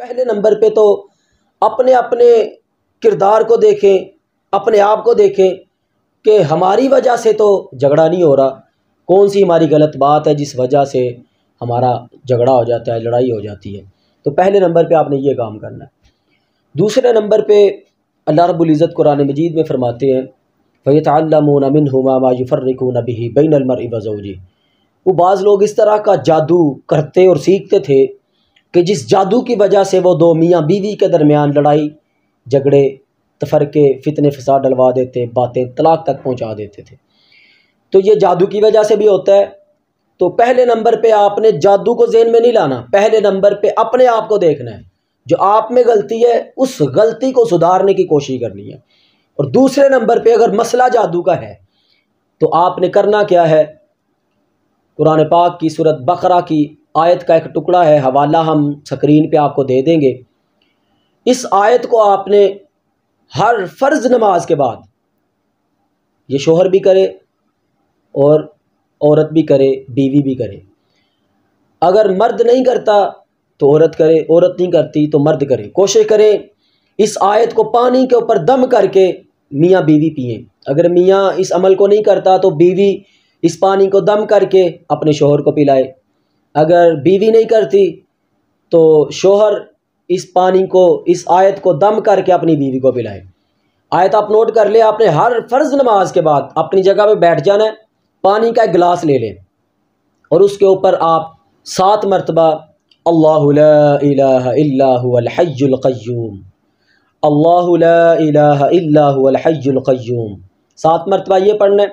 پہلے نمبر پہ تو اپنے اپنے کردار کو دیکھیں، اپنے آپ کو دیکھیں کہ ہماری وجہ سے تو جھگڑا نہیں ہو رہا، کون سی ہماری غلط بات ہے جس وجہ سے ہمارا جھگڑا ہو جاتا ہے، لڑائی ہو جاتی ہے۔ تو پہلے نمبر پہ آپ نے یہ کام کرنا ہے۔ دوسرے نمبر پہ اللہ رب العزت قرآن مجید میں فرماتے ہیں فَيَتَعَلَّمُونَ مِنْهُمَا مَا يُفَرِّقُونَ بِهِ بَيْنَ الْمَرْءِ وَزَوْجِهِ۔ وہ بعض لوگ اس طرح کا جادو کرتے اور سیکھتے تھے کہ جس جادو کی وجہ سے وہ دو میاں بیوی کے درمیان لڑائی جھگڑے تفرقے فتنے فساد ڈلوا دیتے، باتیں طلاق تک پہنچا دیتے تھے۔ تو یہ جادو کی وجہ سے بھی ہوتا ہے۔ تو پہلے نمبر پہ آپ نے جادو کو ذہن میں نہیں لانا، پہلے نمبر پہ اپنے آپ کو دیکھنا ہے، جو آپ میں غلطی ہے اس غلطی کو سدھارنے کی کوشش کرنی ہے۔ اور دوسرے نمبر پہ اگر مسئلہ جادو کا ہے تو آپ نے کرنا کیا ہے، قرآن پاک کی سورۃ بقرہ کی آیت کا ایک ٹکڑا ہے، حوالہ ہم سکرین پہ آپ کو دے دیں گے۔ اس آیت کو آپ نے ہر فرض نماز کے بعد، یہ شوہر بھی کرے اور عورت بھی کرے، بیوی بھی کرے، اگر مرد نہیں کرتا تو عورت کرے، عورت نہیں کرتی تو مرد کرے، کوشش کریں اس آیت کو پانی کے اوپر دم کر کے میاں بیوی پئیں۔ اگر میاں اس عمل کو نہیں کرتا تو بیوی اس پانی کو دم کر کے اپنے شوہر کو پلائے، اگر بیوی نہیں کرتی تو شوہر اس پانی کو، اس آیت کو دم کر کے اپنی بیوی کو پلائے۔ آیت آپ نوٹ کر لیں، آپ نے ہر فرض نماز کے بعد اپنی جگہ پہ بیٹھ جانا ہے، پانی کا ایک گلاس لے لیں اور اس کے اوپر آپ 7 مرتبہ اللہ لا الہ الا هو الحی القیوم، اللہ لا الہ الا هو الحی القیوم، 7 مرتبہ یہ پڑھنا ہے،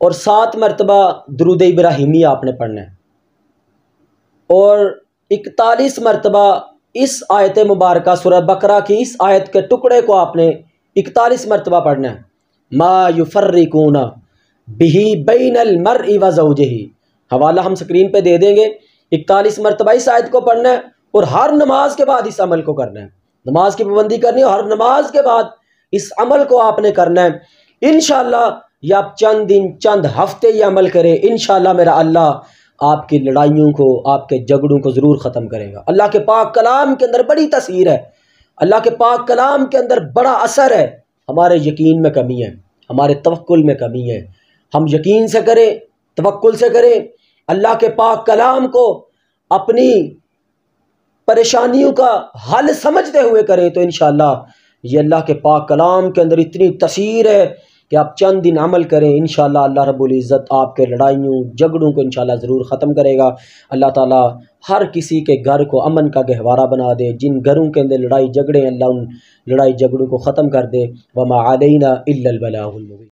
اور 7 مرتبہ درود ابراہیمی آپ نے پڑھنا ہے، اور 41 مرتبہ اس آیت مبارکہ سورہ بقرہ کی اس آیت کے ٹکڑے کو آپ نے 41 مرتبہ پڑھنا ہے، ما یفرقون بہ بین المرء وزوجہ۔ حوالہ ہم سکرین پہ دے دیں گے، 41 مرتبہ اس آیت کو پڑھنا ہے اور ہر نماز کے بعد اس عمل کو کرنا ہے، نماز کی پابندی کرنی ہے، ہر نماز کے بعد اس عمل کو آپ نے کرنا ہے۔ انشاءاللہ یہ آپ چند دن چند ہفتے یہ عمل کریں، انشاءاللہ میرا اللہ آپ کی لڑائیوں کو، آپ کے جھگڑوں کو ضرور ختم کرے گا۔ اللہ کے پاک کلام کے اندر بڑی تاثیر ہے، اللہ کے پاک کلام کے اندر بڑا اثر ہے۔ ہمارے یقین میں کمی ہے، ہمارے توکل میں کمی ہے، ہم یقین سے کریں، توکل سے کریں، اللہ کے پاک کلام کو اپنی پریشانیوں کا حل سمجھتے ہوئے کریں تو انشاءاللہ یہ اللہ کے پاک کلام کے اندر اتنی تاثیر ہے کہ آپ چند دن عمل کریں، انشاءاللہ اللہ رب العزت آپ کے لڑائیوں جھگڑوں کو انشاءاللہ ضرور ختم کرے گا۔ اللہ تعالیٰ ہر کسی کے گھر کو امن کا گہوارہ بنا دے، جن گھروں کے اندر لڑائی جھگڑے ہیں اللہ ان لڑائی جھگڑوں کو ختم کر دے۔ وما علینا الا البلاغ المبین۔